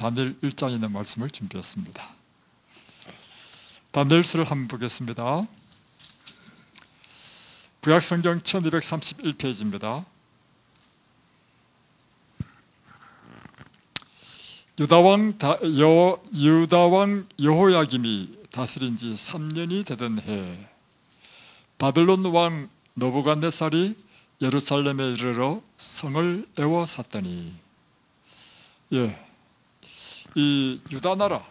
다니엘 1장에 있는 말씀을 준비했습니다. 다니엘서를 한번 보겠습니다. 구약성경 1231페이지입니다. 유다왕 여호야김이 다스린 지 3년이 되던 해, 바벨론 왕 느부갓네살이 예루살렘에 이르러 성을 에워쌌더니, 이 유다나라가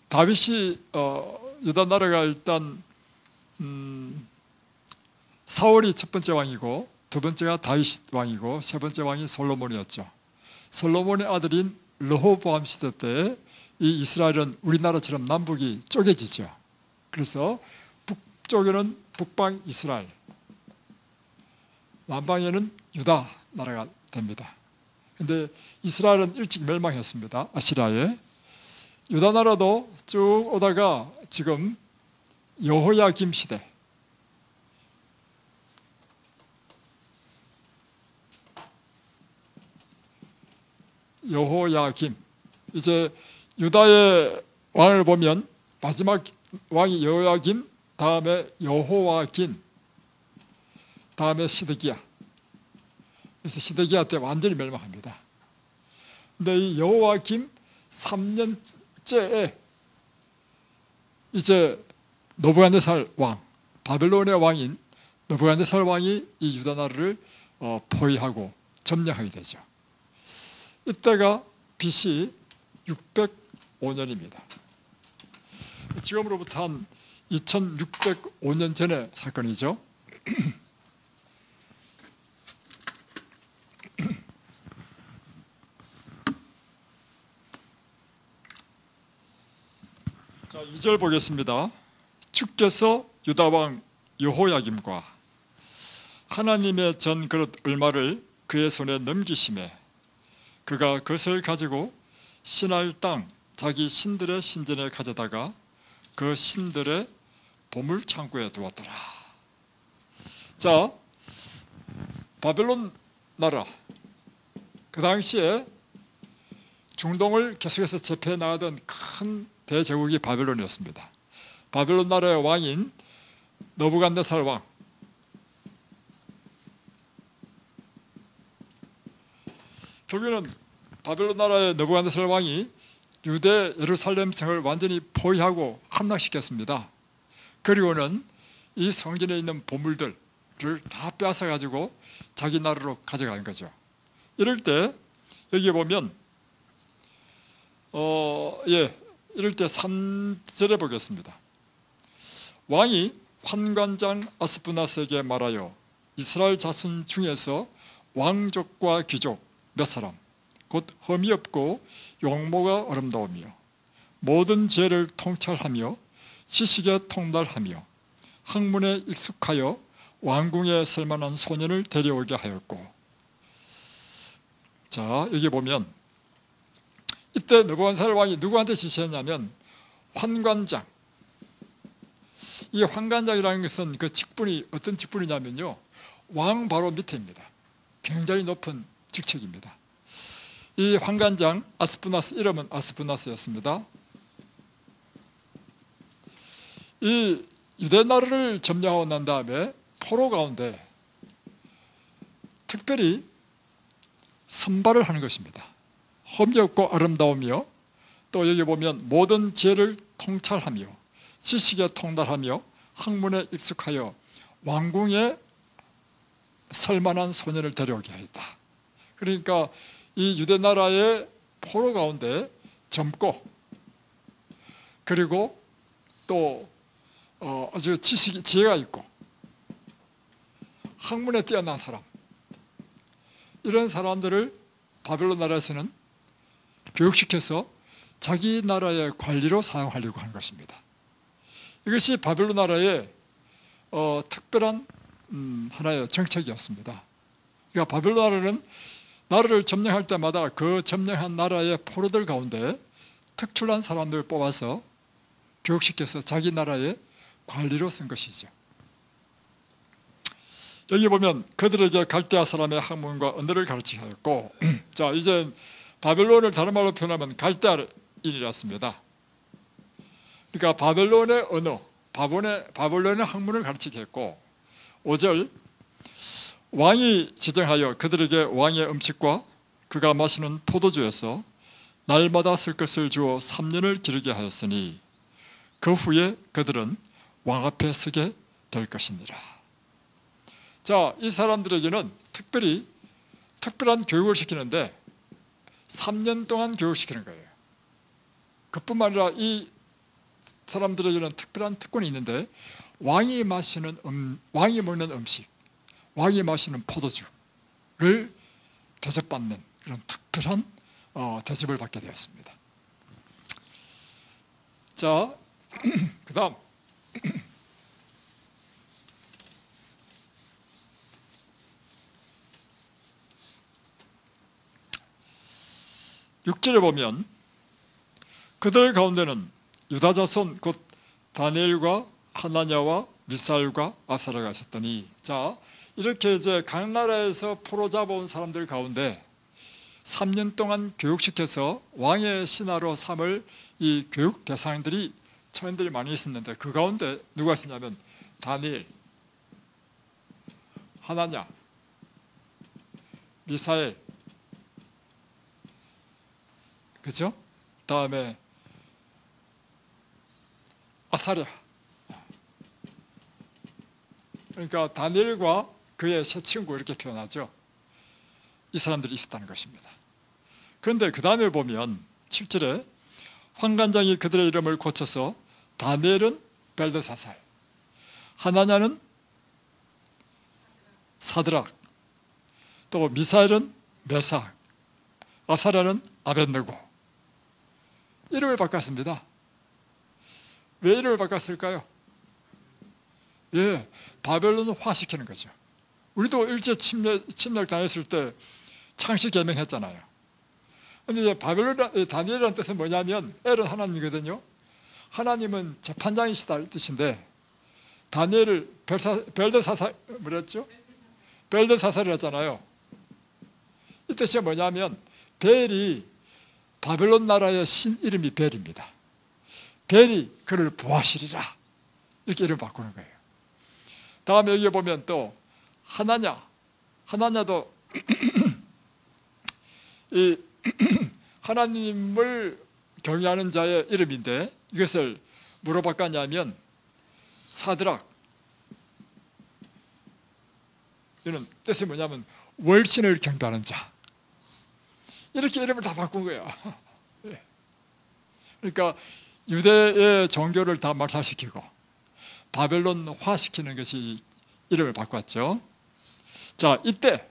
다윗이 유다나라가 일단 사울이 첫 번째 왕이고, 두 번째가 다윗 왕이고, 세 번째 왕이 솔로몬이었죠. 솔로몬의 아들인 르호보암 시대 때 이 이스라엘은 우리나라처럼 남북이 쪼개지죠. 그래서 북쪽에는 북방 이스라엘, 남방에는 유다 나라가 됩니다. 근데 이스라엘은 일찍 멸망했습니다. 아시리아에. 유다 나라도 쭉 오다가 지금 여호야김 시대, 여호야김, 이제 유다의 왕을 보면 마지막 왕이 여호야김, 다음에 여호와긴, 다음에 시드기야. 그래서 시드기야 때 완전히 멸망합니다. 근데 이 여호와김 3년째에 이제 느부갓네살 왕, 바벨론의 왕인 느부갓네살 왕이 이 유다 나라를 포위하고 점령하게 되죠. 이때가 BC 605년입니다. 지금으로부터 한 2605년 전의 사건이죠. 자, 2절 보겠습니다. 주께서 유다왕 여호야김과 하나님의 전 그릇 얼마를 그의 손에 넘기심에 그가 그것을 가지고 신할 땅 자기 신들의 신전에 가져다가 그 신들의 보물 창고에 두었더라. 자, 바벨론 나라, 그 당시에 중동을 계속해서 제패해 나가던 큰 대제국이 바벨론이었습니다. 바벨론 나라의 왕인 느부갓네살 왕, 결국에는 바벨론 나라의 느부갓네살 왕이 유대 예루살렘 성을 완전히 포위하고 함락시켰습니다. 그리고는 이 성전에 있는 보물들을 다 빼앗아 가지고 자기 나라로 가져간 거죠. 이럴 때 여기 보면 이럴 때 3절에 보겠습니다. 왕이 환관장 아스푸나스에게 말하여 이스라엘 자손 중에서 왕족과 귀족 몇 사람, 곧 흠이 없고 용모가 아름다우며 모든 죄를 통찰하며 지식에 통달하며 학문에 익숙하여 왕궁에 쓸만한 소년을 데려오게 하였고. 자, 여기 보면 이때 느부갓네살 왕이 누구한테 지시했냐면 환관장. 이 환관장이라는 것은 그 직분이 어떤 직분이냐면요, 왕 바로 밑에입니다. 굉장히 높은 직책입니다. 이 환관장 아스푸나스, 이름은 아스푸나스였습니다. 이 유대 나라를 점령하고 난 다음에 포로 가운데 특별히 선발을 하는 것입니다. 흠이 없고 아름다우며, 또 여기 보면 모든 지혜를 통찰하며 지식에 통달하며 학문에 익숙하여 왕궁에 설만한 소년을 데려오게 하였다. 그러니까 이 유대 나라의 포로 가운데 젊고, 그리고 또 아주 지혜가 있고 학문에 뛰어난 사람, 이런 사람들을 바벨론 나라에서는 교육시켜서 자기 나라의 관리로 사용하려고 하는 것입니다. 이것이 바벨론 나라의 특별한 하나의 정책이었습니다. 그러니까 바벨론 나라는 나라를 점령할 때마다 그 점령한 나라의 포로들 가운데 특출난 사람들을 뽑아서 교육시켜서 자기 나라의 관리로 쓴 것이죠. 여기 보면 그들에게 갈대아 사람의 학문과 언어를 가르치게 하였고 자, 이제 바벨론을 다른 말로 표현하면 갈대아인이었습니다. 그러니까 바벨론의 언어, 바벨론의 학문을 가르치게 했고 5절 왕이 지정하여 그들에게 왕의 음식과 그가 마시는 포도주에서 날마다 쓸 것을 주어 3년을 기르게 하였으니 그 후에 그들은 왕 앞에 서게 될 것이니라. 자, 이 사람들에게는 특별한 교육을 시키는데 3년 동안 교육시키는 거예요. 그뿐만 아니라 이 사람들에게는 특별한 특권이 있는데 왕이 먹는 음식, 왕이 마시는 포도주를 대접받는 그런 특별한 대접을 받게 되었습니다. 자, 그 다음 6절에 보면 그들 가운데는 유다 자손 곧 다니엘과 하나냐와 미사엘과 아사랴가 있었더니, 자, 이렇게 이제 각 나라에서 포로 잡아온 사람들 가운데 3년 동안 교육시켜서 왕의 신하로 삼을 이 교육 대상들이 청년들이 많이 있었는데 그 가운데 누가 있었냐면 다니엘, 하나냐, 미사엘, 그죠? 다음에 아사랴. 그러니까 다니엘과 그의 세 친구 이렇게 표현하죠. 이 사람들이 있었다는 것입니다. 그런데 그 다음에 보면 7절에 환관장이 그들의 이름을 고쳐서 다니엘은 벨드사살, 하나냐는 사드락, 또 미사엘은 메삭, 아사랴는 아벳느고 이름을 바꿨습니다. 왜 이름을 바꿨을까요? 예, 바벨론화시키는 거죠. 우리도 일제 침략 당했을 때 창씨 개명했잖아요. 그런데 다니엘이라는 뜻은 뭐냐면 엘은 하나님이거든요. 하나님은 재판장이시다 뜻인데 다니엘을 벨드사살 뭐랬죠? 벨드사살이었잖아요. 이 뜻이 뭐냐면 벨이 바벨론 나라의 신 이름이 벨입니다. 벨이 그를 보하시리라 이렇게 이름 바꾸는 거예요. 다음에 여기 보면 또 하나냐도 이 하나님을 경외하는 자의 이름인데 이것을 뭐로 바꿨냐면 사드락, 이는 뜻이 뭐냐면 월신을 경배하는 자, 이렇게 이름을 다 바꾼 거야. 그러니까 유대의 종교를 다 말살시키고 바벨론화시키는 것이 이름을 바꿨죠. 자, 이때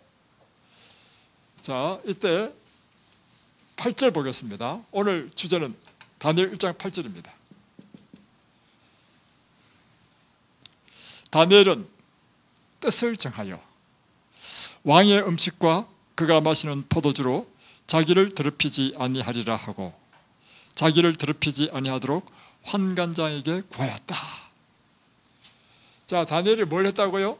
8절 보겠습니다. 오늘 주제는 다니엘 1장 8절입니다. 다니엘은 뜻을 정하여 왕의 음식과 그가 마시는 포도주로 자기를 더럽히지 아니하리라 하고 자기를 더럽히지 아니하도록 환관장에게 구하였다. 자, 다니엘이 뭘 했다고요?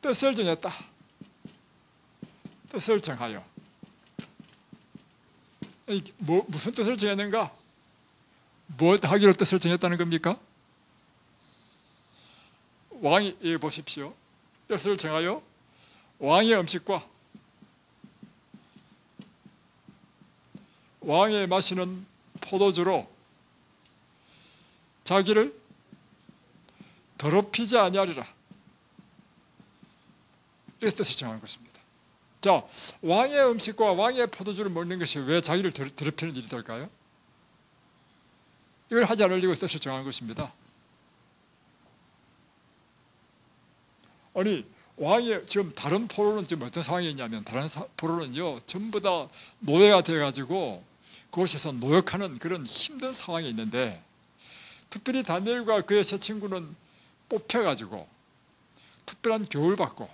뜻을 정했다. 뜻을 정하여. 무슨 뜻을 정했는가? 뭐 하기로 뜻을 정했다는 겁니까? 왕이 보십시오. 뜻을 정하여 왕의 음식과 왕의 마시는 포도주로 자기를 더럽히지 아니하리라 이렇게 뜻을 정한 것입니다. 자, 왕의 음식과 왕의 포도주를 먹는 것이 왜 자기를 더럽히는 일이 될까요? 이걸 하지 않으려고 뜻을 정한 것입니다. 아니, 왕이 지금 다른 포로는 지금 어떤 상황이 있냐면 다른 포로는요 전부 다 노예가 되어가지고 그곳에서 노역하는 그런 힘든 상황이 있는데 특별히 다니엘과 그의 세 친구는 뽑혀가지고 특별한 교육을 받고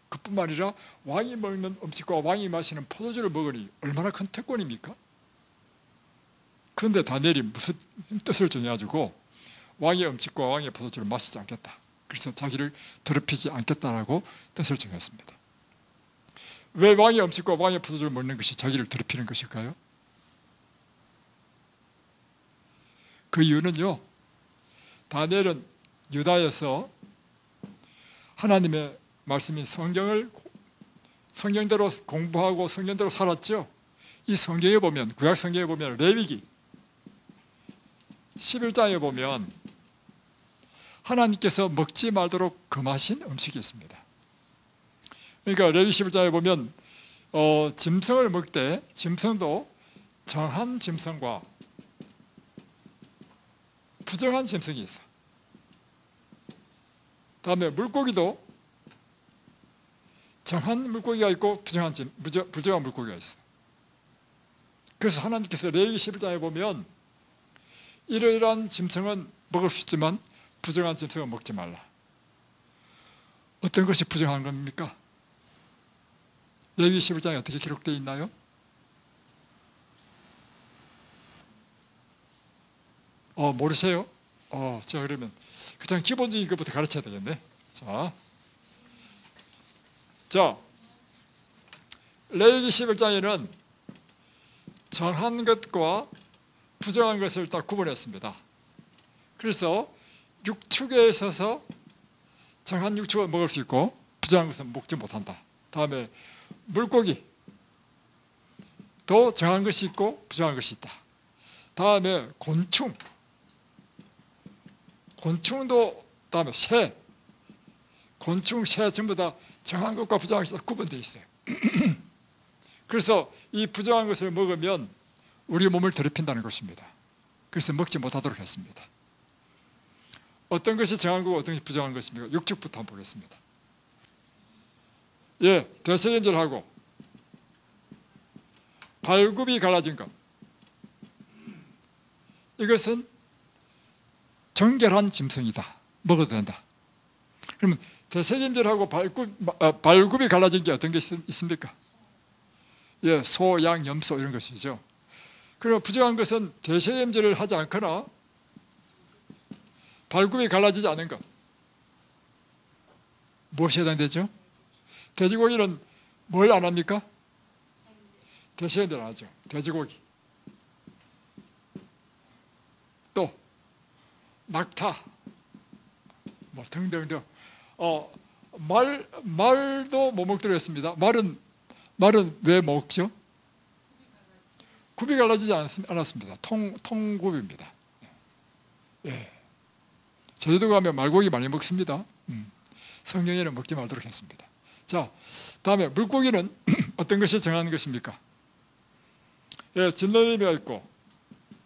그뿐만 아니라 왕이 먹는 음식과 왕이 마시는 포도주를 먹으니 얼마나 큰 특권입니까? 그런데 다니엘이 무슨 뜻을 정해가지고 왕의 음식과 왕의 포도주를 마시지 않겠다 그래서 자기를 더럽히지 않겠다라고 뜻을 정했습니다. 왜 왕의 음식과 왕의 포도주를 먹는 것이 자기를 더럽히는 것일까요? 그 이유는요, 다니엘은 유다에서 하나님의 말씀인 성경대로 공부하고 성경대로 살았죠. 이 성경에 보면, 구약 성경에 보면 레위기 11장에 보면 하나님께서 먹지 말도록 금하신 음식이 있습니다. 그러니까 레위기 11장에 보면 짐승을 먹되 짐승도 정한 짐승과 부정한 짐승이 있어. 다음에 물고기도 정한 물고기가 있고 부정한 물고기가 있어. 그래서 하나님께서 레위기 11장에 보면 이러이러한 짐승은 먹을 수 있지만 부정한 짐승은 먹지 말라. 어떤 것이 부정한 겁니까? 레위기 11장에 어떻게 기록되어 있나요? 모르세요? 자, 그러면 가장 기본적인 것부터 가르쳐야 되겠네. 자, 레위기 11장에는 정한 것과 부정한 것을 딱 구분했습니다. 그래서 육축에 있어서 정한 육축을 먹을 수 있고 부정한 것은 먹지 못한다. 다음에 물고기 또 정한 것이 있고 부정한 것이 있다. 다음에 곤충도 다음에 새, 곤충, 새 전부 다 정한 것과 부정한 것이 다 구분되어 있어요. 그래서 이 부정한 것을 먹으면 우리 몸을 더럽힌다는 것입니다. 그래서 먹지 못하도록 했습니다. 어떤 것이 정한 거고 어떤 것이 부정한 것입니까? 육축부터 한번 보겠습니다. 예, 대세견절하고 발굽이 갈라진 것, 이것은 정결한 짐승이다. 먹어도 된다. 그러면 대세견절하고 발굽이 갈라진 게 어떤 게 있습니까? 예, 소, 양, 염소 이런 것이죠. 그리고 부정한 것은 대세염절을 하지 않거나 발굽이 갈라지지 않은 것, 무엇이 해당되죠? 돼지고기는 뭘 안 합니까? 대세염절 안 하죠. 돼지고기. 또 낙타, 뭐 등등등. 말도 못 먹도록 했습니다. 말은 왜 먹죠? 굽이 갈라지지 않았습니다. 통굽입니다. 예. 제주도 가면 말고기 많이 먹습니다. 성경에는 먹지 말도록 했습니다. 자, 다음에 물고기는 어떤 것이 정한 것입니까? 예, 진너리미가 있고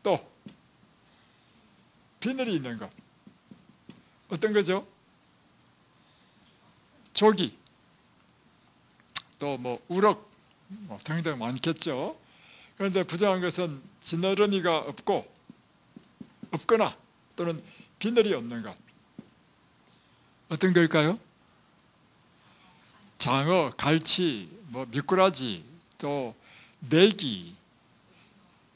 또 비늘이 있는 것. 어떤 거죠? 조기, 또 뭐 우럭, 뭐 등등 많겠죠. 그런데 부정한 것은 지느러미가 없거나 또는 비늘이 없는 것. 어떤 걸까요? 장어, 갈치, 뭐 미꾸라지, 또 메기,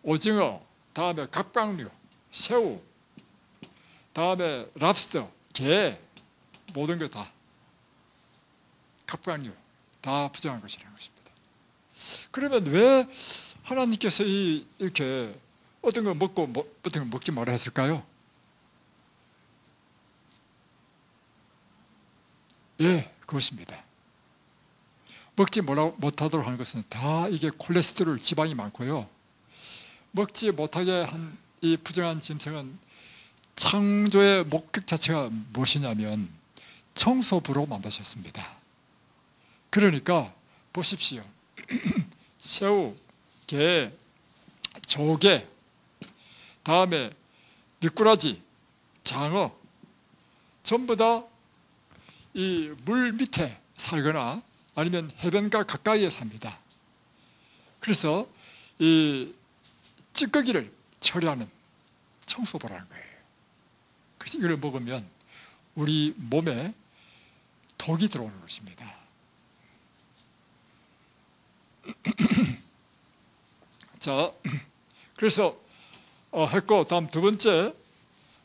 오징어, 다음에 갑각류, 새우, 다음에 랍스터, 게, 모든 것 다 갑각류 다 부정한 것이라는 것입니다. 그러면 왜 하나님께서 이렇게 어떤 걸 먹고 어떤 걸 먹지 말아 했을까요? 예, 그것입니다. 먹지 못하도록 하는 것은 다 이게 콜레스테롤, 지방이 많고요. 먹지 못하게 한 이 부정한 짐승은 창조의 목적 자체가 무엇이냐면 청소부로 만드셨습니다. 그러니까 보십시오. 새우, 게, 조개, 다음에 미꾸라지, 장어 전부 다 이 물 밑에 살거나 아니면 해변가 가까이에 삽니다. 그래서 이 찌꺼기를 처리하는 청소부라는 거예요. 그래서 이걸 먹으면 우리 몸에 독이 들어오는 것입니다. 자, 그래서 했고, 다음 두 번째,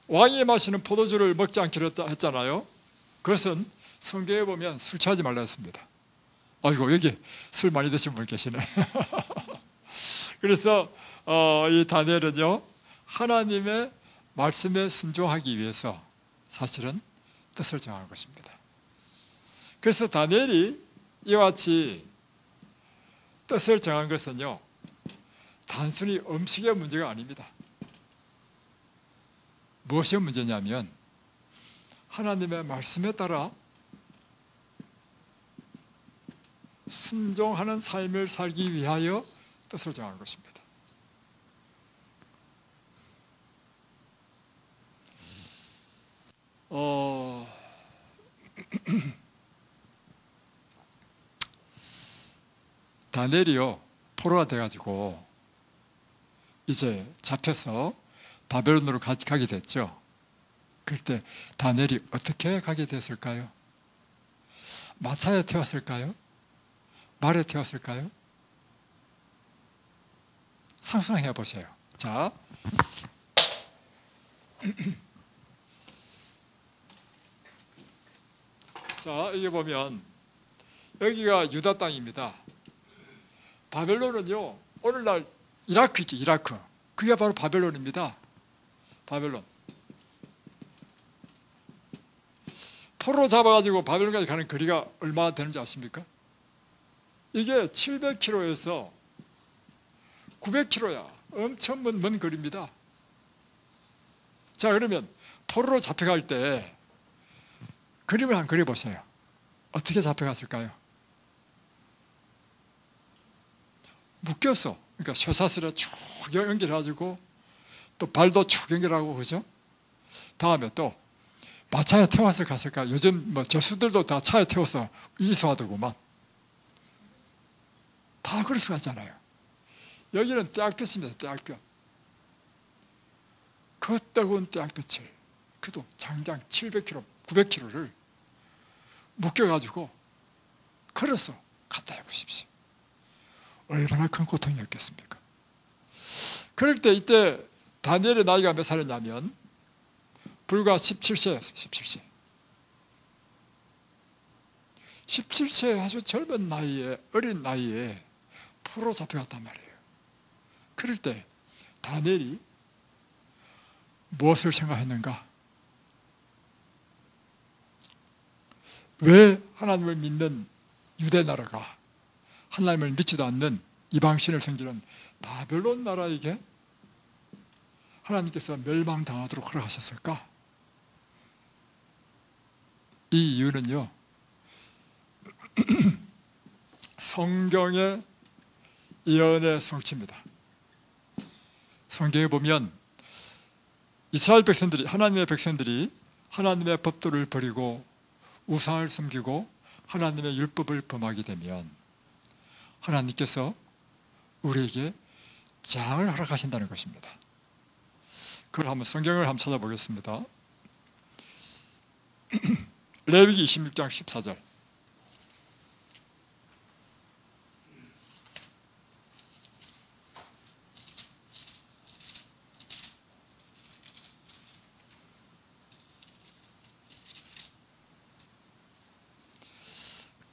왕이 마시는 포도주를 먹지 않기로 했잖아요. 그것은 성경에 보면 술 취하지 말라 했습니다. 아이고, 여기 술 많이 드신 분 계시네. 그래서 이 다니엘은요, 하나님의 말씀에 순종하기 위해서 사실은 뜻을 정한 것입니다. 그래서 다니엘이 이와 같이 뜻을 정한 것은요, 단순히 음식의 문제가 아닙니다. 무엇이 문제냐면 하나님의 말씀에 따라 순종하는 삶을 살기 위하여 뜻을 정한 것입니다. 다니엘이요, 포로가 돼가지고 이제 잡혀서 바벨론으로 가게 됐죠. 그럴 때 다니엘이 어떻게 가게 됐을까요? 마차에 태웠을까요? 말에 태웠을까요? 상상해 보세요. 자, 이게 보면 여기가 유다 땅입니다. 바벨론은요, 오늘날 이라크 있죠, 이라크. 그게 바로 바벨론입니다. 바벨론. 포로 잡아가지고 바벨론까지 가는 거리가 얼마나 되는지 아십니까? 이게 700km에서 900km야. 엄청 먼 거리입니다. 자, 그러면 포로로 잡혀갈 때 그림을 한번 그려보세요. 어떻게 잡혀갔을까요? 묶였어. 그러니까 쇠사슬에 쭉 연결해가지고 또 발도 쭉 연결하고, 그죠? 다음에 또 마차에 태워서 갔을까? 요즘 뭐 제수들도 다 차에 태워서 이수하더구만. 다 그럴 수 있잖아요. 여기는 떼약볕입니다. 떼약볕. 그 뜨거운 떼약볕을, 그도 장장 700km, 900km를 묶여가지고 걸어서 갔다 해보십시오. 얼마나 큰 고통이었겠습니까? 그럴 때 이때 다니엘의 나이가 몇 살이냐면 불과 17세였어요. 17세. 17세 아주 젊은 나이에, 어린 나이에 포로 잡혀갔단 말이에요. 그럴 때 다니엘이 무엇을 생각했는가? 왜 하나님을 믿는 유대 나라가 하나님을 믿지도 않는 이방신을 섬기는 바벨론 나라에게 하나님께서 멸망당하도록 허락하셨을까? 이 이유는요, 성경의 예언의 성취입니다. 성경에 보면 이스라엘 백성들이, 하나님의 백성들이 하나님의 법도를 버리고 우상을 섬기고 하나님의 율법을 범하게 되면 하나님께서 우리에게 재앙을 허락하신다는 것입니다. 그걸 한번 성경을 한번 찾아보겠습니다. 레위기 26장 14절.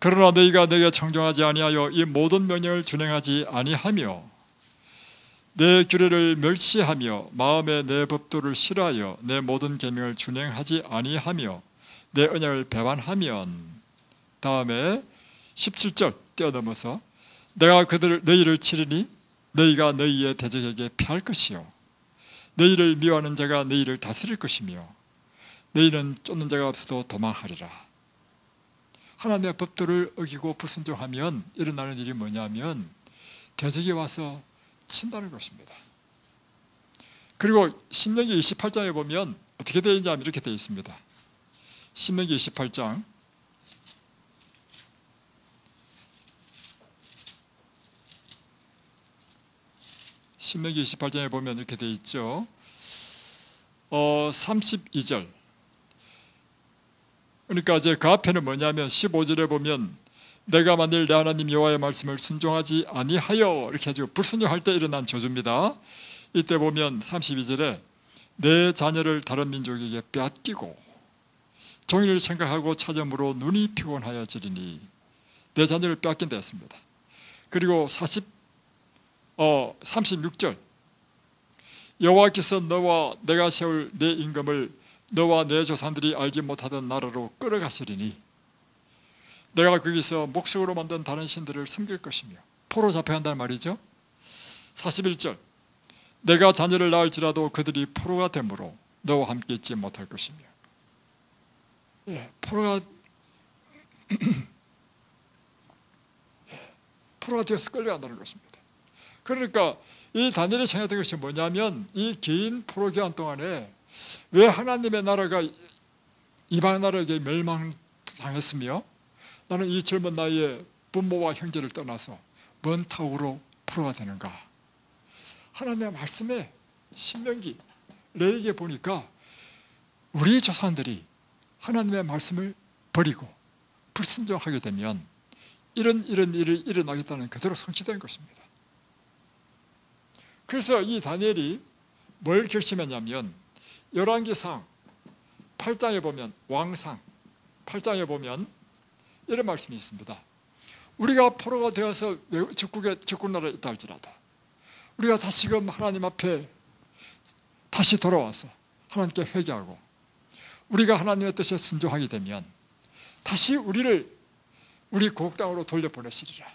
그러나 너희가 내게 청종하지 아니하여 이 모든 명령을 준행하지 아니하며 내 규례를 멸시하며 마음에 내 법도를 싫어하여 내 모든 계명을 준행하지 아니하며 내 언약을 배반하면, 다음에 17절 뛰어넘어서 내가 너희를 치리니 너희가 너희의 대적에게 패할 것이요 너희를 미워하는 자가 너희를 다스릴 것이며 너희는 쫓는 자가 없어도 도망하리라. 하나님의 법도를 어기고 불순종하면 일어나는 일이 뭐냐면 대적이 와서 친다는 것입니다. 그리고 신명기 28장에 보면 어떻게 되어 있냐면 이렇게 되어 있습니다. 신명기 28장 신명기 28장에 보면 이렇게 되어 있죠. 32절. 그러니까 이제 그 앞에는 뭐냐면 15절에 보면 내가 만일 내 하나님 여호와의 말씀을 순종하지 아니하여 이렇게 해가지고 불순종할 때 일어난 저주입니다. 이때 보면 32절에 내 자녀를 다른 민족에게 빼앗기고 종일 생각하고 찾음으로 눈이 피곤하여지리니 내 자녀를 빼앗긴다 했습니다. 그리고 36절 여호와께서 너와 내가 세울 내 임금을 너와 내 조상들이 알지 못하던 나라로 끌어가시리니 내가 거기서 목석으로 만든 다른 신들을 섬길 것이며 포로 잡혀간다는 말이죠. 41절 내가 자녀를 낳을지라도 그들이 포로가 되므로 너와 함께 있지 못할 것이며 포로가 되어서 끌려간다는 것입니다. 그러니까 이 다니엘이 생각했던 것이 뭐냐면 이 긴 포로 기간 동안에 왜 하나님의 나라가 이방 나라에게 멸망당했으며 나는 이 젊은 나이에 부모와 형제를 떠나서 먼 타국으로 포로가 되는가. 하나님의 말씀에 신명기 레위기에 보니까 우리 조상들이 하나님의 말씀을 버리고 불순종하게 되면 이런 일이 일어나겠다는 그대로 성취된 것입니다. 그래서 이 다니엘이 뭘 결심했냐면 열왕기상 8장에 보면 왕상 8장에 보면 이런 말씀이 있습니다. 우리가 포로가 되어서 적국 나라에 있다 할지라도 우리가 다시금 하나님 앞에 다시 돌아와서 하나님께 회개하고 우리가 하나님의 뜻에 순종하게 되면 다시 우리를 우리 고국 땅으로 돌려보내시리라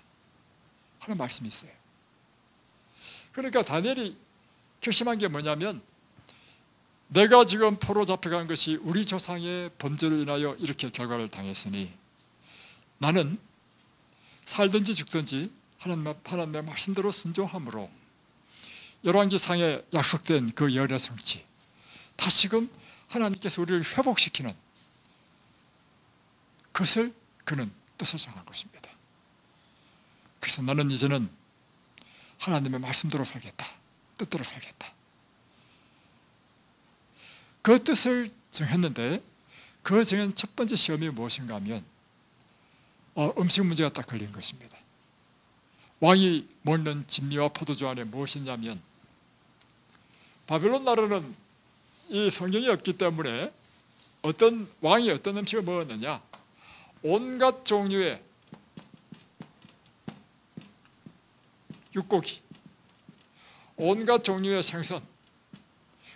하는 말씀이 있어요. 그러니까 다니엘이 결심한 게 뭐냐면 내가 지금 포로 잡혀간 것이 우리 조상의 범죄로 인하여 이렇게 결과를 당했으니 나는 살든지 죽든지 하나님의 말씀대로 순종함으로 열왕기상에 약속된 그 열의 성취 다시금 하나님께서 우리를 회복시키는 그것을 그는 뜻을 정한 것입니다. 그래서 나는 이제는 하나님의 말씀대로 살겠다. 뜻대로 살겠다. 그 뜻을 정했는데 그 정한 첫 번째 시험이 무엇인가 하면 음식 문제가 딱 걸린 것입니다. 왕이 먹는 진미와 포도주 안에 무엇이 있냐면 바벨론 나라는 이 성경이 없기 때문에 왕이 어떤 음식을 먹었느냐 온갖 종류의 육고기 온갖 종류의 생선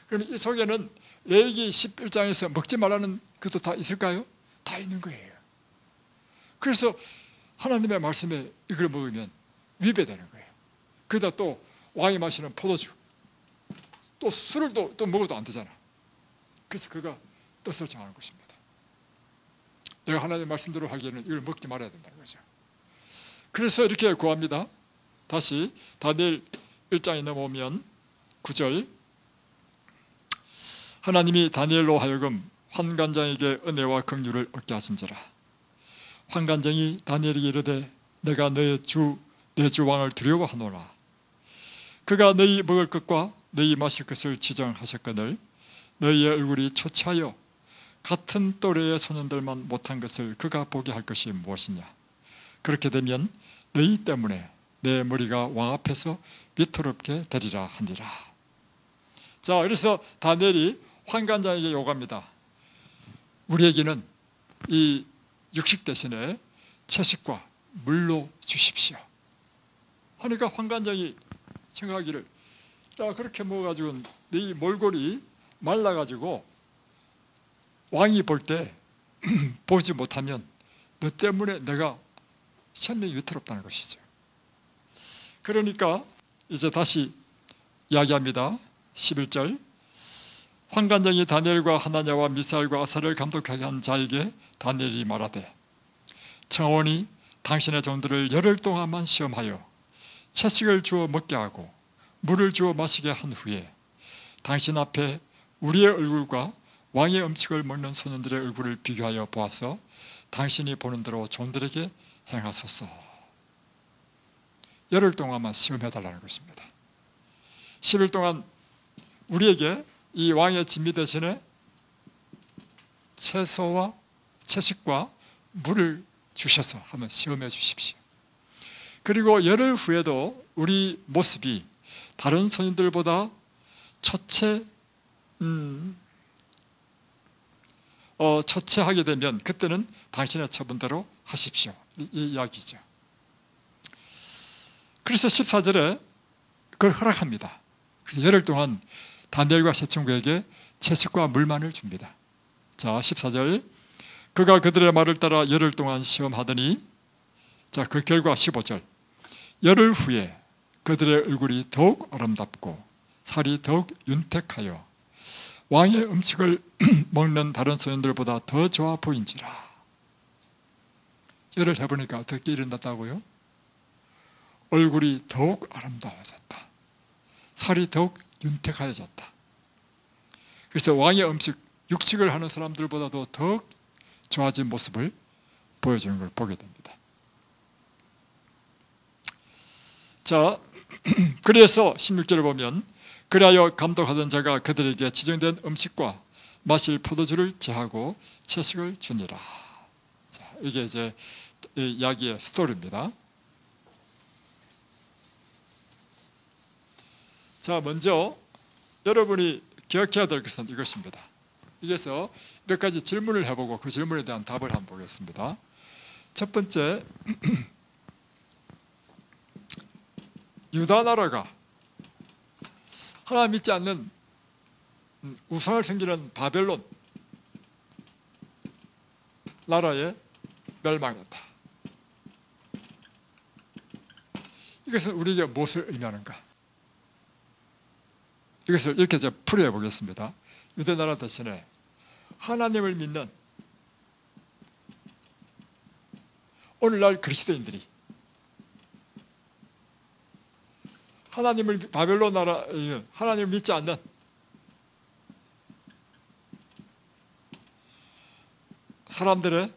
그럼 이 속에는 레위기 11장에서 먹지 말라는 것도 다 있을까요? 다 있는 거예요. 그래서 하나님의 말씀에 이걸 먹으면 위배되는 거예요. 그러다 또 왕이 마시는 포도주 또 술을 또 먹어도 안 되잖아. 그래서 그가 뜻을 정하는 것입니다. 내가 하나님의 말씀대로 하기에는 이걸 먹지 말아야 된다는 거죠. 그래서 이렇게 구합니다. 다시 다니엘 1장에 넘어오면 9절 하나님이 다니엘로 하여금 환관장에게 은혜와 긍휼을 얻게 하신지라. 환관장이 다니엘에게 이르되 내가 내 주 왕을 두려워하노라. 그가 너희 먹을 것과 너희 마실 것을 지정하셨거늘 너희의 얼굴이 초췌하여 같은 또래의 소년들만 못한 것을 그가 보게 할 것이 무엇이냐. 그렇게 되면 너희 때문에 내 머리가 왕 앞에서 위태롭게 되리라 하니라. 자, 그래서 다니엘이 환관장에게 요구합니다. 우리에게는 이 육식 대신에 채식과 물로 주십시오. 하니까 환관장이 생각하기를 자 그렇게 먹어가지고 네 몰골이 말라가지고 왕이 볼 때 보지 못하면 너 때문에 내가 생명이 위태롭다는 것이죠. 그러니까 이제 다시 이야기합니다. 11절 환관장이 다니엘과 하나냐와 미사엘과 아사를 감독하게 한 자에게 다니엘이 말하되 청원이 당신의 종들을 열흘 동안만 시험하여 채식을 주어 먹게 하고 물을 주어 마시게 한 후에 당신 앞에 우리의 얼굴과 왕의 음식을 먹는 소년들의 얼굴을 비교하여 보아서 당신이 보는 대로 종들에게 행하소서. 열흘 동안만 시험해달라는 것입니다. 10일 동안 우리에게 이 왕의 진미 대신에 채소와 채식과 물을 주셔서 한번 시험해 주십시오. 그리고 열흘 후에도 우리 모습이 다른 소년들보다 초췌 초췌하게 되면 그때는 당신의 처분대로 하십시오, 이 이야기죠. 그래서 14절에 그걸 허락합니다. 그래서 열흘 동안 다니엘과 세 친구에게 채식과 물만을 줍니다. 자, 14절, 그가 그들의 말을 따라 열흘 동안 시험하더니, 자, 그 결과 15절, 열흘 후에 그들의 얼굴이 더욱 아름답고 살이 더욱 윤택하여 왕의 음식을 먹는 다른 소년들보다 더 좋아 보인지라. 열흘 해보니까 어떻게 일어났다고요? 얼굴이 더욱 아름다워졌다. 살이 더욱 윤택하여졌다. 그래서 왕의 음식, 육식을 하는 사람들보다도 더 좋아진 모습을 보여주는 걸 보게 됩니다. 자, 그래서 16절을 보면, 그리하여 감독하던 자가 그들에게 지정된 음식과 마실 포도주를 제하고 채식을 주니라. 자, 이게 이제 이 이야기의 스토리입니다. 자, 먼저 여러분이 기억해야 될 것은 이것입니다. 여기서 몇 가지 질문을 해보고 그 질문에 대한 답을 한번 보겠습니다. 첫 번째, 유다 나라가 하나님 믿지 않는 우상을 섬기는 바벨론 나라에 멸망했다. 이것은 우리에게 무엇을 의미하는가? 이것을 이렇게 제가 풀이해 보겠습니다. 유대 나라 대신에 하나님을 믿는 오늘날 그리스도인들이 바벨론 나라, 하나님을 믿지 않는 사람들에게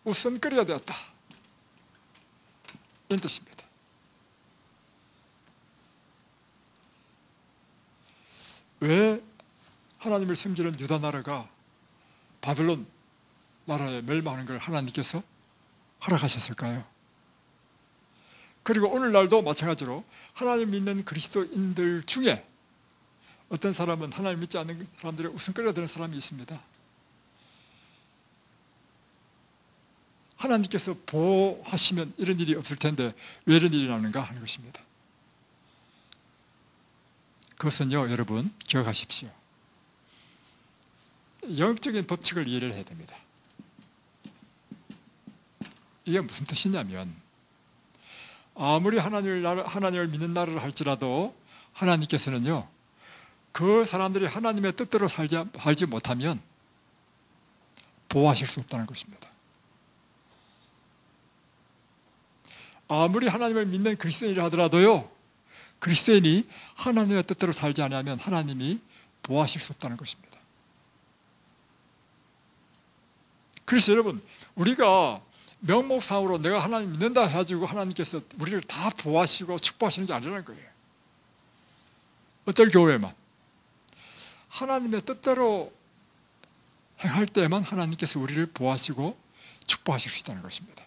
웃음거리가 되었다, 이런 뜻입니다. 왜 하나님을 섬기는 유다 나라가 바벨론 나라에 멸망하는 걸 하나님께서 허락하셨을까요? 그리고 오늘날도 마찬가지로 하나님 믿는 그리스도인들 중에 어떤 사람은 하나님 믿지 않는 사람들의 웃음거리가 되는 사람이 있습니다. 하나님께서 보호하시면 이런 일이 없을 텐데 왜 이런 일이 나는가 하는 것입니다. 그것은요, 여러분 기억하십시오. 영적인 법칙을 이해를 해야 됩니다. 이게 무슨 뜻이냐면, 아무리 하나님을 믿는 나라를 할지라도 하나님께서는요, 그 사람들이 하나님의 뜻대로 살지 못하면 보호하실 수 없다는 것입니다. 아무리 하나님을 믿는 그리스도인이라 하더라도요, 그리스도인이 하나님의 뜻대로 살지 않으면 하나님이 보호하실 수 없다는 것입니다. 그래서 여러분, 우리가 명목상으로 내가 하나님 믿는다 해가지고 하나님께서 우리를 다 보호하시고 축복하시는 게 아니라는 거예요. 어떨 경우에만 하나님의 뜻대로 행할 때만 하나님께서 우리를 보호하시고 축복하실 수 있다는 것입니다.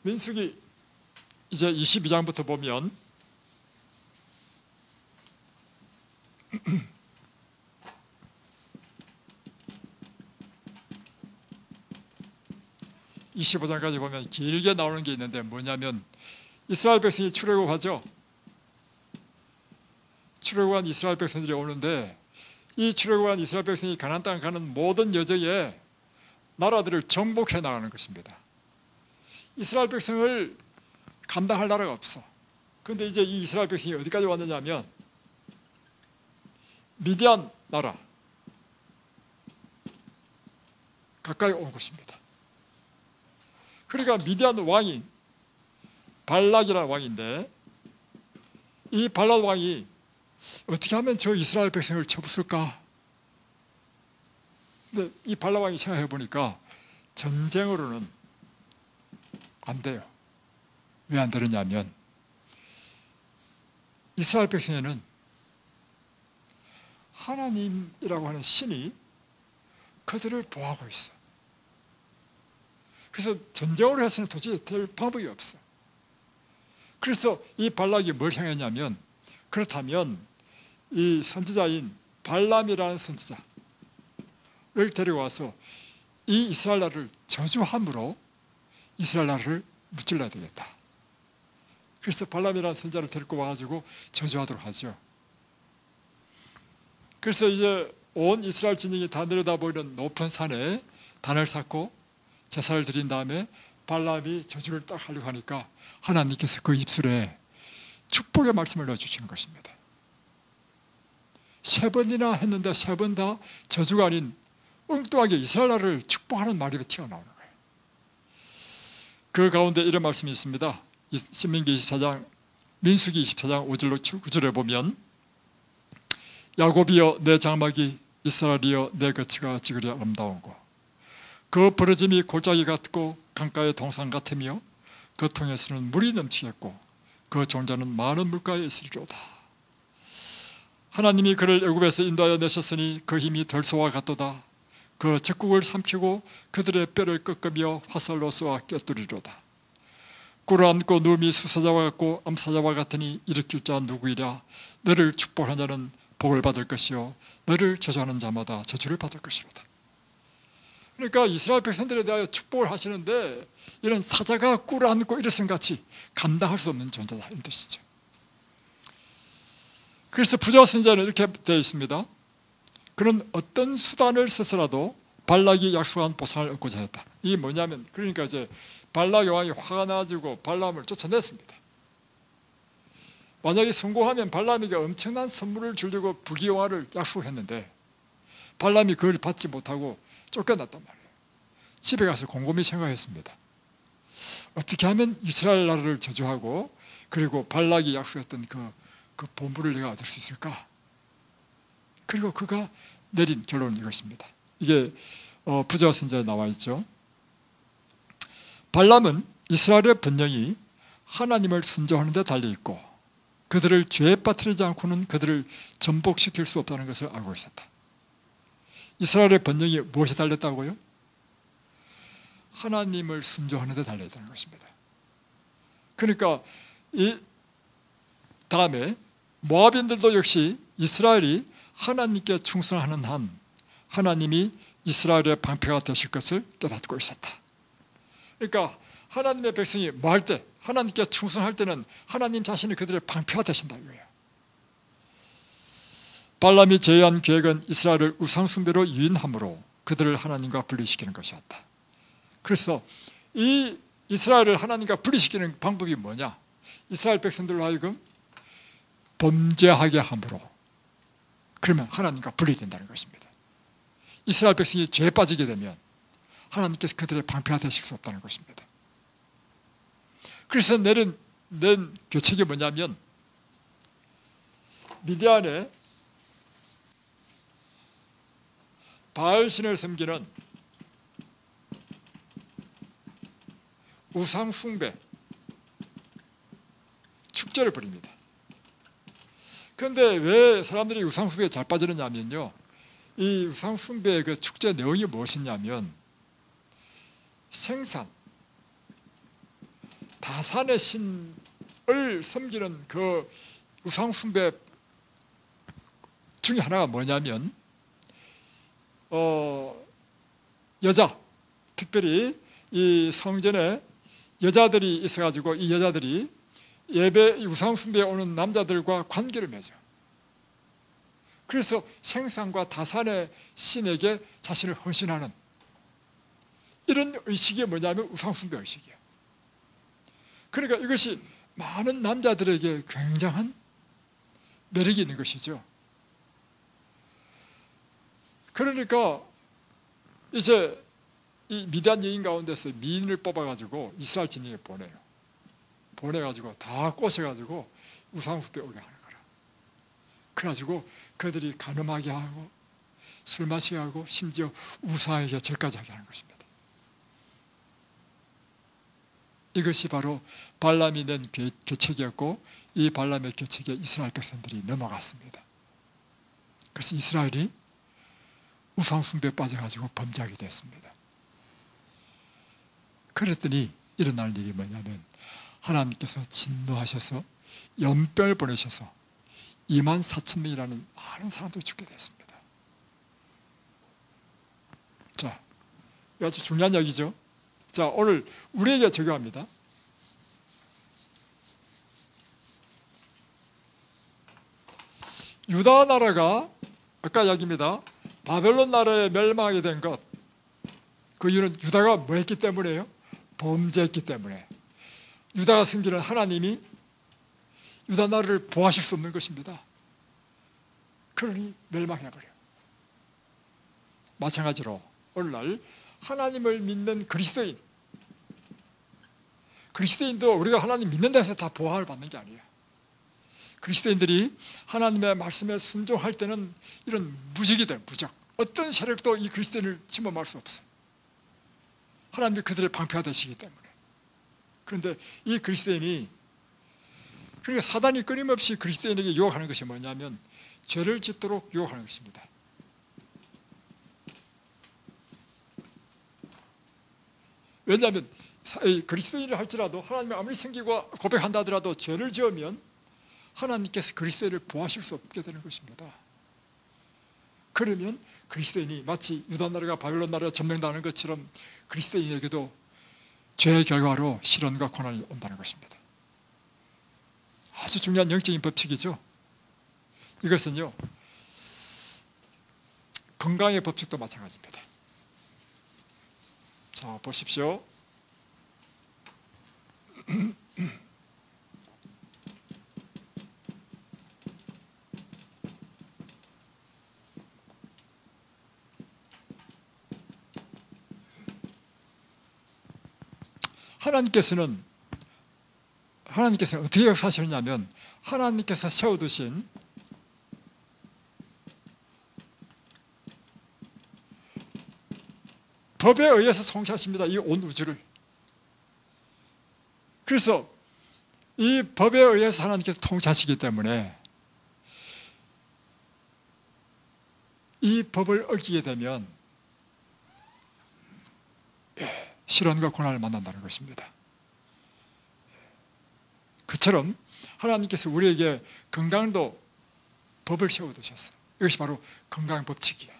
민수기 이제 22장부터 보면 (25장까지) 보면 길게 나오는 게 있는데 뭐냐면, 이스라엘 백성이 출애굽하죠. 출애굽한 이스라엘 백성들이 오는데, 이 출애굽한 이스라엘 백성이 가나안 땅 가는 모든 여정에 나라들을 정복해 나가는 것입니다. 이스라엘 백성을 감당할 나라가 없어. 그런데 이제 이 이스라엘 백성이 어디까지 왔느냐면 미디안 나라 가까이 온 것입니다. 그러니까 미디안 왕이 발락이라는 왕인데, 이 발락 왕이 어떻게 하면 저 이스라엘 백성을 쳐부술까? 근데 이 발락 왕이 생각해 보니까 전쟁으로는 안 돼요. 왜 안 되느냐면, 이스라엘 백성에는 하나님이라고 하는 신이 그들을 보호하고 있어. 그래서 전쟁으로 해서는 도저히 될 방법이 없어. 그래서 이 발락이 뭘 향했냐면, 그렇다면 이 선지자인 발람이라는 선지자를 데려와서 이 이스라엘 나라를 저주함으로 이스라엘 나라를 무찔러야 되겠다. 그래서 발람이라는 선지자를 데리고 와가지고 저주하도록 하죠. 그래서 이제 온 이스라엘 진영이 다 내려다 보이는 높은 산에 단을 쌓고 제사를 드린 다음에 발람이 저주를 딱 하려고 하니까 하나님께서 그 입술에 축복의 말씀을 넣어주시는 것입니다. 3번이나 했는데 3번 다 저주가 아닌 엉뚱하게 이스라엘 나라를 축복하는 말이 튀어나오는 거예요. 그 가운데 이런 말씀이 있습니다. 신명기 24장, 민수기 24장 5절로 9절에 보면, 야곱이여 내 장막이, 이스라엘이여 내 거처가 지그리 아름다운고, 그 부르짐이 골짜기 같고 강가의 동산 같으며 그 통에서는 물이 넘치겠고 그 종자는 많은 물가에 있으리로다. 하나님이 그를 애굽에서 인도하여 내셨으니 그 힘이 덜소와 같도다. 그 적국을 삼키고 그들의 뼈를 꺾으며 화살로 쏘아 꿰뚫리로다. 꿀을 안고 누움이 수사자와 같고 암사자와 같으니 일으킬 자 누구이랴. 너를 축복하는 자는 복을 받을 것이요 너를 저주하는 자마다 저주를 받을 것이로다. 그러니까 이스라엘 백성들에 대하여 축복을 하시는데, 이런 사자가 꿀을 안고 일어선 같이 감당할 수 없는 존재다, 이런 뜻이죠. 그래서 부자 선지자는 이렇게 되어 있습니다. 그는 어떤 수단을 써서라도 발락이 약속한 보상을 얻고자 했다. 이게 뭐냐면, 그러니까 이제 발락의 왕이 화가 나가지고 발람을 쫓아냈습니다. 만약에 성공하면 발람에게 엄청난 선물을 주려고 부귀영화를 약속했는데 발람이 그걸 받지 못하고 쫓겨났단 말이에요. 집에 가서 곰곰이 생각했습니다. 어떻게 하면 이스라엘 나라를 저주하고 그리고 발락이 약속했던 그 보물을 내가 얻을 수 있을까? 그리고 그가 내린 결론은 이것입니다. 이게 부자 선지자에 나와 있죠. 발람은 이스라엘의 번영이 하나님을 순종하는 데 달려있고 그들을 죄에 빠뜨리지 않고는 그들을 전복시킬 수 없다는 것을 알고 있었다. 이스라엘의 번영이 무엇에 달렸다고요? 하나님을 순종하는 데 달려있다는 것입니다. 그러니까 이 다음에 모압인들도 역시 이스라엘이 하나님께 충성하는 한 하나님이 이스라엘의 방패가 되실 것을 깨닫고 있었다. 그러니까 하나님의 백성이 뭐 할 때, 하나님께 충성할 때는 하나님 자신이 그들의 방패가 되신다 이거예요. 발람이 제의한 계획은 이스라엘을 우상숭배로 유인함으로 그들을 하나님과 분리시키는 것이었다. 그래서 이 이스라엘을 하나님과 분리시키는 방법이 뭐냐? 이스라엘 백성들로 하여금 범죄하게 함으로, 그러면 하나님과 분리된다는 것입니다. 이스라엘 백성이 죄에 빠지게 되면 하나님께서 그들의 방패가 되실 수 없다는 것입니다. 그래서 낸 교책이 뭐냐면, 미디안에 바알신을 섬기는 우상숭배 축제를 벌입니다. 그런데 왜 사람들이 우상숭배에 잘 빠지느냐면요, 이 우상숭배의 그 축제 내용이 무엇이냐면 생산, 다산의 신을 섬기는 그 우상숭배 중에 하나가 뭐냐면 여자, 특별히 이 성전에 여자들이 있어가지고 이 여자들이 예배 우상숭배에 오는 남자들과 관계를 맺어요. 그래서 생산과 다산의 신에게 자신을 헌신하는 이런 의식이 뭐냐면 우상숭배 의식이에요. 그러니까 이것이 많은 남자들에게 굉장한 매력이 있는 것이죠. 그러니까 이제 이 미디안 여인 가운데서 미인을 뽑아가지고 이스라엘 진영에 보내요. 보내가지고 다 꼬셔가지고 우상숭배 오게 하는 거라. 그래가지고 그들이 간음하게 하고 술 마시게 하고 심지어 우상에게 절까지 하게 하는 것입니다. 이것이 바로 발람이 낸 계책이었고 이 발람의 계책에 이스라엘 백성들이 넘어갔습니다. 그래서 이스라엘이 우상숭배에 빠져가지고 범죄하게 됐습니다. 그랬더니 일어날 일이 뭐냐면 하나님께서 진노하셔서 연병을 보내셔서 24,000명이라는 많은 사람들이 죽게 됐습니다. 자, 이거 아주 중요한 이야기죠. 자, 오늘 우리에게 적용합니다. 유다 나라가 아까 이야기입니다. 바벨론 나라에 멸망하게 된 것, 그 이유는 유다가 뭐 했기 때문에요? 범죄했기 때문에. 유다가 섬기는 하나님이 유다 나라를 보호하실 수 없는 것입니다. 그러니 멸망해버려요. 마찬가지로 오늘날 하나님을 믿는 그리스도인도 우리가 하나님 믿는 데서 다 보호를 받는 게 아니에요. 그리스도인들이 하나님의 말씀에 순종할 때는 이런 무적이들, 무적, 어떤 세력도 이 그리스도인을 침범할 수 없어요. 하나님이 그들의 방패가 되시기 때문에. 그런데 이 그리스도인이, 그러니까 사단이 끊임없이 그리스도인에게 유혹하는 것이 뭐냐면 죄를 짓도록 유혹하는 것입니다. 왜냐하면 그리스도인을 할지라도 하나님이 아무리 섬기고 고백한다 하더라도 죄를 지으면 하나님께서 그리스도인을 보호하실 수 없게 되는 것입니다. 그러면 그리스도인이 마치 유다 나라가 바벨론 나라에 점령당하는 것처럼 그리스도인에게도 죄의 결과로 시련과 고난이 온다는 것입니다. 아주 중요한 영적인 법칙이죠. 이것은요, 건강의 법칙도 마찬가지입니다. 자, 보십시오. 하나님께서는 어떻게 역사하시느냐면 하나님께서 세워두신 법에 의해서 통치하십니다. 이 온 우주를. 그래서 이 법에 의해서 하나님께서 통치하시기 때문에 이 법을 어기게 되면 시련과 고난을 만난다는 것입니다. 그처럼 하나님께서 우리에게 건강도 법을 세워두셨어요. 이것이 바로 건강 법칙이에요.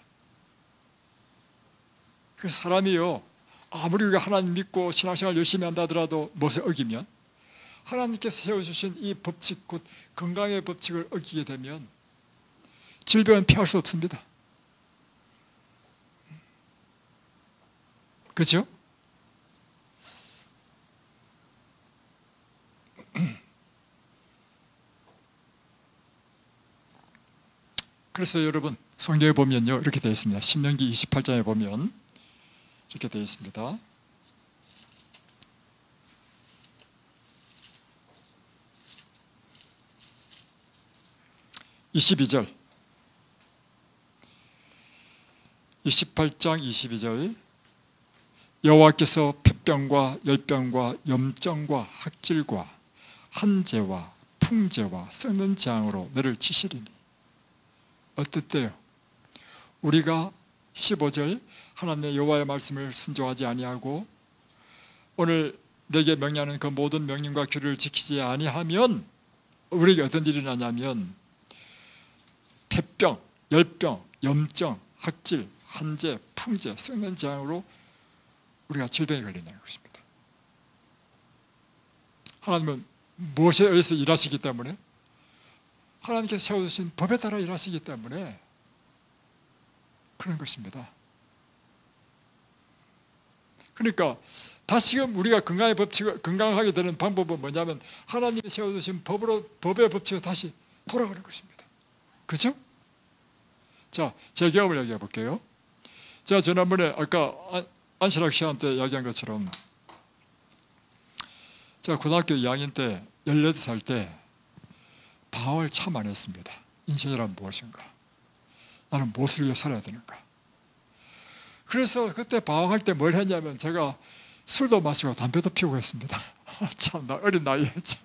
그래서 사람이요, 아무리 우리가 하나님 믿고 신앙생활 열심히 한다 하더라도 무엇을 어기면 하나님께서 세워주신 이 법칙, 곧 건강의 법칙을 어기게 되면 질병은 피할 수 없습니다. 그렇죠? 그래서 여러분 성경에 보면요, 이렇게 되어 있습니다. 신명기 28장에 보면 이렇게 되어 있습니다. 22절, 28장 22절, 여호와께서 폐병과 열병과 염증과 학질과 한재와 풍재와 썩는 재앙으로 너를 치시리니. 어땠대요? 우리가 15절 하나님의 여호와의 말씀을 순종하지 아니하고 오늘 내게 명령하는 그 모든 명령과 규례를 지키지 아니하면 우리에게 어떤 일이 나냐면 폐병, 열병, 염증, 학질, 한재, 풍재, 썩는 재앙으로 우리가 질병에 걸린다는 것입니다. 하나님은 무엇에 의해서 일하시기 때문에? 하나님께서 세워주신 법에 따라 일하시기 때문에 그런 것입니다. 그러니까 다시금 우리가 건강하게 되는 방법은 뭐냐면 하나님이 세워주신 법의 법칙에 다시 돌아가는 것입니다. 그렇죠? 자, 제 경험을 얘기해 볼게요. 제가 지난번에 아까 안실학 씨한테 이야기한 것처럼 제가 고등학교 2학년 때 18살 때 방황을 참 많이 했습니다. 인생이란 무엇인가? 나는 무엇을 위해 살아야 되는가? 그래서 그때 방황할 때 뭘 했냐면 제가 술도 마시고 담배도 피우고 했습니다. 참, 나 어린 나이에 참.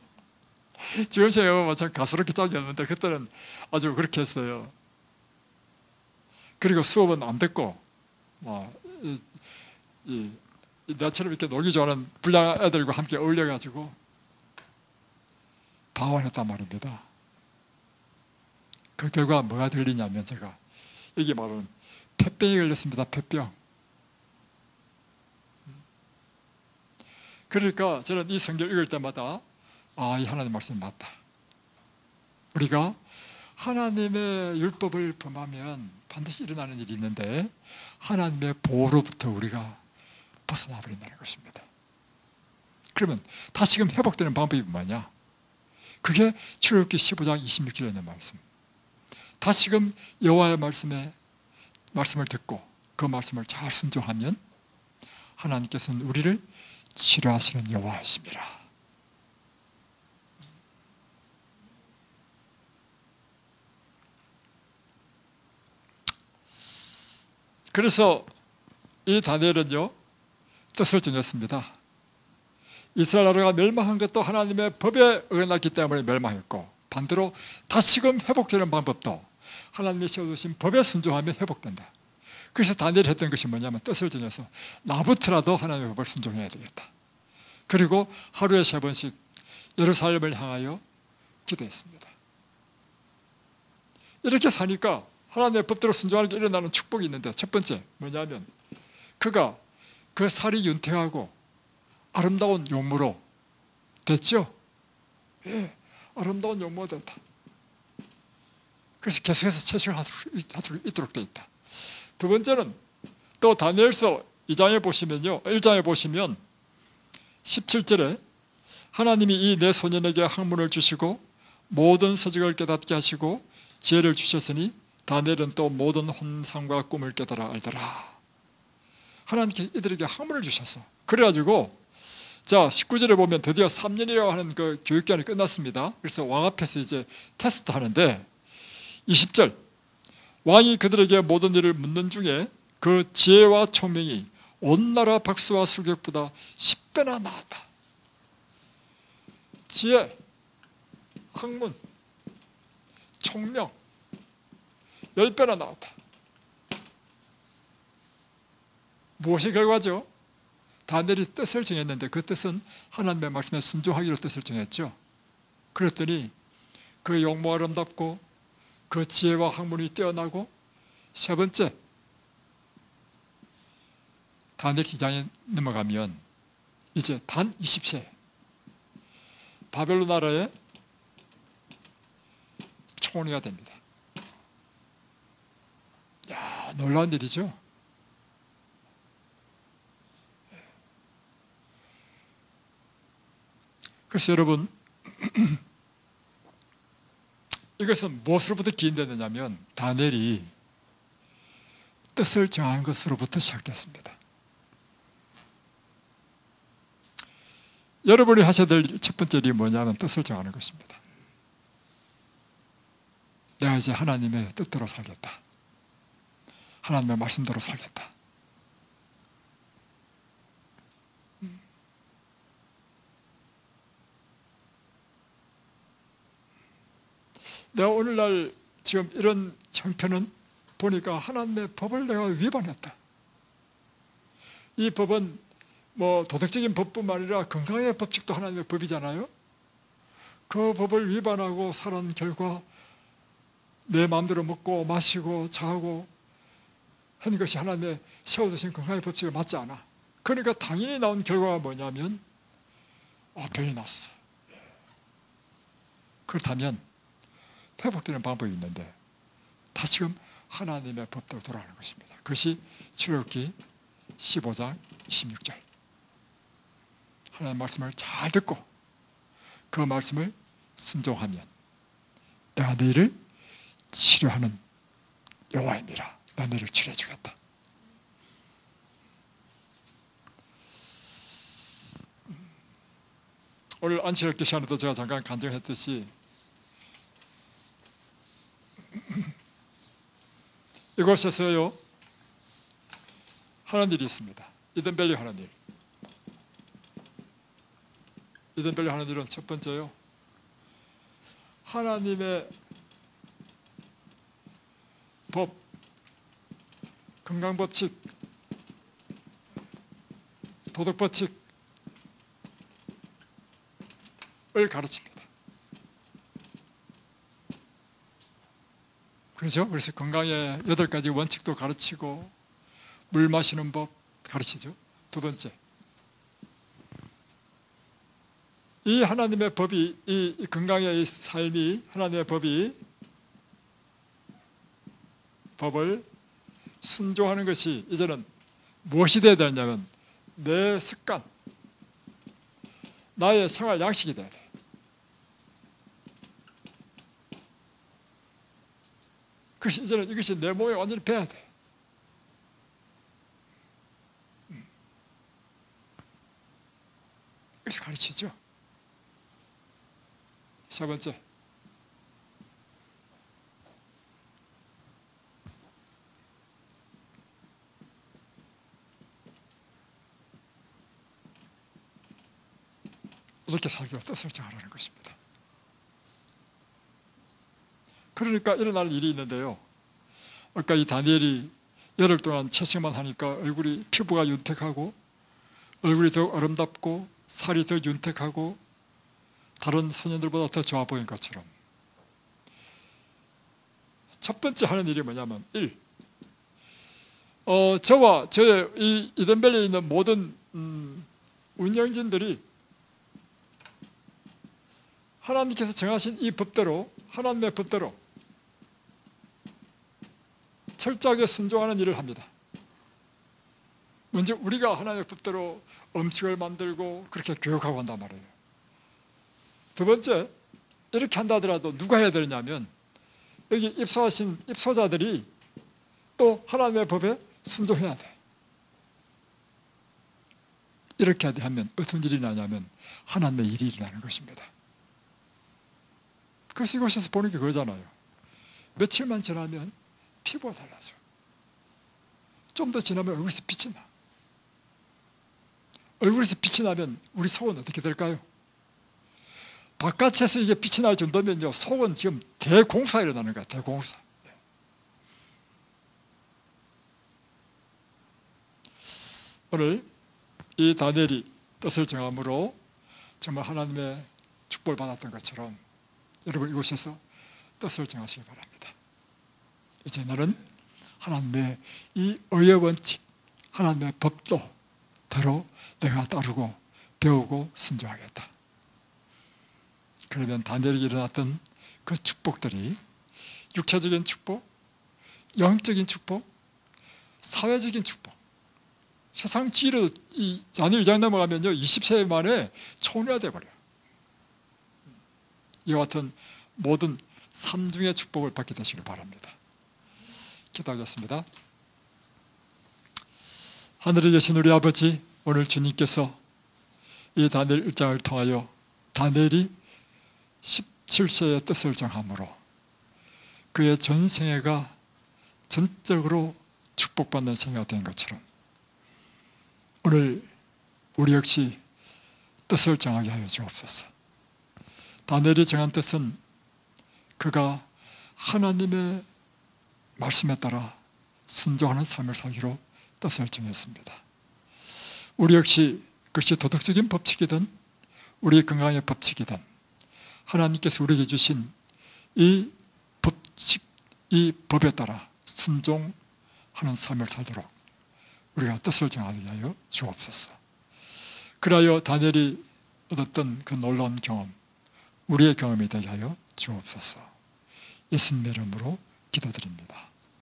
지금 생각하면 참 가스럽게 짝이었는데 그때는 아주 그렇게 했어요. 그리고 수업은 안 듣고 나처럼 이렇게 놀기 좋아하는 불량 애들과 함께 어울려가지고 방언했단 말입니다. 그 결과 뭐가 들리냐면 제가 이게 말은 폐병이 걸렸습니다. 폐병. 그러니까 저는 이 성경 읽을 때마다 이 하나님 말씀이 맞다. 우리가 하나님의 율법을 범하면 반드시 일어나는 일이 있는데 하나님의 보호로부터 우리가 벗어나 버린다는 것입니다. 그러면 다시금 회복되는 방법이 뭐냐? 그게 출애굽기 15장 26절에 있는 말씀. 다시금 여호와의 말씀을 듣고 그 말씀을 잘 순종하면 하나님께서는 우리를 치료하시는 여호와이십니다. 그래서 이 다니엘은요 뜻을 정했습니다. 이스라엘 나라가 멸망한 것도 하나님의 법에 어긋났기 때문에 멸망했고 반대로 다시금 회복되는 방법도 하나님이 세워두신 법에 순종하면 회복된다. 그래서 다니엘이 했던 것이 뭐냐면 뜻을 정해서 나부터라도 하나님의 법을 순종해야 되겠다. 그리고 하루에 3번씩 예루살렘을 향하여 기도했습니다. 이렇게 사니까 하나님의 법대로 순종하는 게 일어나는 축복이 있는데 첫 번째 뭐냐면 그가 그 살이 윤택하고 아름다운 용모로 됐죠? 예, 아름다운 용모가 됐다. 그래서 계속해서 채식을 할 수 있도록 되어 있다. 두 번째는 또 다니엘서 2장에 보시면요, 1장에 보시면 17절에 하나님이 이 내 소년에게 학문을 주시고 모든 서적을 깨닫게 하시고 지혜를 주셨으니 다니엘은 또 모든 환상과 꿈을 깨달아 알더라. 하나님께 이들에게 학문을 주셨어. 그래가지고 자 19절에 보면 드디어 3년이라고 하는 그 교육기간이 끝났습니다. 그래서 왕 앞에서 이제 테스트 하는데 20절 왕이 그들에게 모든 일을 묻는 중에 그 지혜와 총명이 온 나라 박수와 술객보다 10배나 나았다. 지혜, 학문, 총명 10배나 나왔다. 무엇이 결과죠? 다니엘이 뜻을 정했는데 그 뜻은 하나님의 말씀에 순종하기로 뜻을 정했죠. 그랬더니 그 용모 아름답고 그 지혜와 학문이 뛰어나고 세 번째 다니엘 2장에 넘어가면 이제 단 20세 바벨론 나라의 총리가 됩니다. 야, 놀라운 일이죠. 그래서 여러분 이것은 무엇으로부터 기인되느냐면 다니엘이 뜻을 정한 것으로부터 시작됐습니다. 여러분이 하셔야 될 첫 번째 일이 뭐냐면 뜻을 정하는 것입니다. 내가 이제 하나님의 뜻대로 살겠다. 하나님의 말씀대로 살겠다. 내가 오늘날 지금 이런 형편은 보니까 하나님의 법을 내가 위반했다. 이 법은 뭐 도덕적인 법뿐만 아니라 건강의 법칙도 하나님의 법이잖아요. 그 법을 위반하고 살은 결과 내 마음대로 먹고 마시고 자고 하는 것이 하나님의 세워두신 건강의 법칙에 맞지 않아. 그러니까 당연히 나온 결과가 뭐냐면 병이 났어. 그렇다면 회복되는 방법이 있는데 다시금 하나님의 법대로 돌아가는 것입니다. 그것이 출애굽기 15장 26절 하나님의 말씀을 잘 듣고 그 말씀을 순종하면 내가 너희를 치료하는 여호와이니라. 내가 너희를 치료해 주겠다. 오늘 안치력기 시간에도 제가 잠깐 간증했듯이 이곳에서요 하는 일이 있습니다. 이든밸리 하는 일. 이든밸리 하는 일은 첫 번째요, 하나님의 법, 건강법칙, 도덕법칙을 가르칩니다. 그렇죠? 그래서 건강의 8가지 원칙도 가르치고 물 마시는 법 가르치죠. 두 번째, 이 하나님의 법이, 이 건강의 삶이, 하나님의 법을 순종하는 것이 이제는 무엇이 되어야 되냐면 내 습관, 나의 생활 양식이 돼야 돼. 그래서 이제는 이것이 내 몸에 완전히 배야 돼. 이렇게 가르치죠. 세 번째, 이렇게 살기로 뜻을 정하라는 것입니다. 그러니까 일어날 일이 있는데요, 아까 이 다니엘이 열흘 동안 채식만 하니까 얼굴이, 피부가 윤택하고 얼굴이 더 아름답고 살이 더 윤택하고 다른 소년들보다 더 좋아 보인 것처럼, 첫 번째 하는 일이 뭐냐면 1. 저와 저의 이 이든밸리에 있는 모든 운영진들이 하나님께서 정하신 이 법대로, 하나님의 법대로 철저하게 순종하는 일을 합니다. 먼저 우리가 하나님의 법대로 음식을 만들고 그렇게 교육하고 한단 말이에요. 두 번째, 이렇게 한다 하더라도 누가 해야 되냐면 여기 입소하신 입소자들이 또 하나님의 법에 순종해야 돼. 이렇게 하면 어떤 일이 나냐면 하나님의 일이 일어나는 것입니다. 그래서 이곳에서 보는 게 그거잖아요. 며칠만 지나면 피부가 달라져. 좀 더 지나면 얼굴에서 빛이 나. 얼굴에서 빛이 나면 우리 속은 어떻게 될까요? 바깥에서 이게 빛이 날 정도면요, 속은 지금 대공사 일어나는 거야. 대공사. 오늘 이 다니엘이 뜻을 정함으로 정말 하나님의 축복을 받았던 것처럼 여러분 이곳에서 뜻을 정하시기 바랍니다. 이제 나는 하나님의 이 의의 원칙, 하나님의 법도대로 내가 따르고 배우고 순종하겠다. 그러면 다니엘에게 일어났던 그 축복들이 육체적인 축복, 영적인 축복, 사회적인 축복, 세상 지혜로 이 다니엘 1장 넘어가면요 20세 만에 초녀가 되어버려요. 이와 같은 모든 삼중의 축복을 받게 되시길 바랍니다. 기도하겠습니다. 하늘에 계신 우리 아버지, 오늘 주님께서 이 다니엘 1장을 통하여 다니엘이 17세의 뜻을 정함으로 그의 전생애가 전적으로 축복받는 생애가 된 것처럼 오늘 우리 역시 뜻을 정하게 하여 주옵소서. 다니엘이 정한 뜻은 그가 하나님의 말씀에 따라 순종하는 삶을 살기로 뜻을 정했습니다. 우리 역시 그것이 도덕적인 법칙이든 우리 건강의 법칙이든 하나님께서 우리에게 주신 이 법칙, 이 법에 따라 순종하는 삶을 살도록 우리가 뜻을 정하게 하여 주옵소서. 그리하여 다니엘이 얻었던 그 놀라운 경험, 우리의 경험이 되게 하여 주옵소서. 예수님의 이름으로 기도드립니다.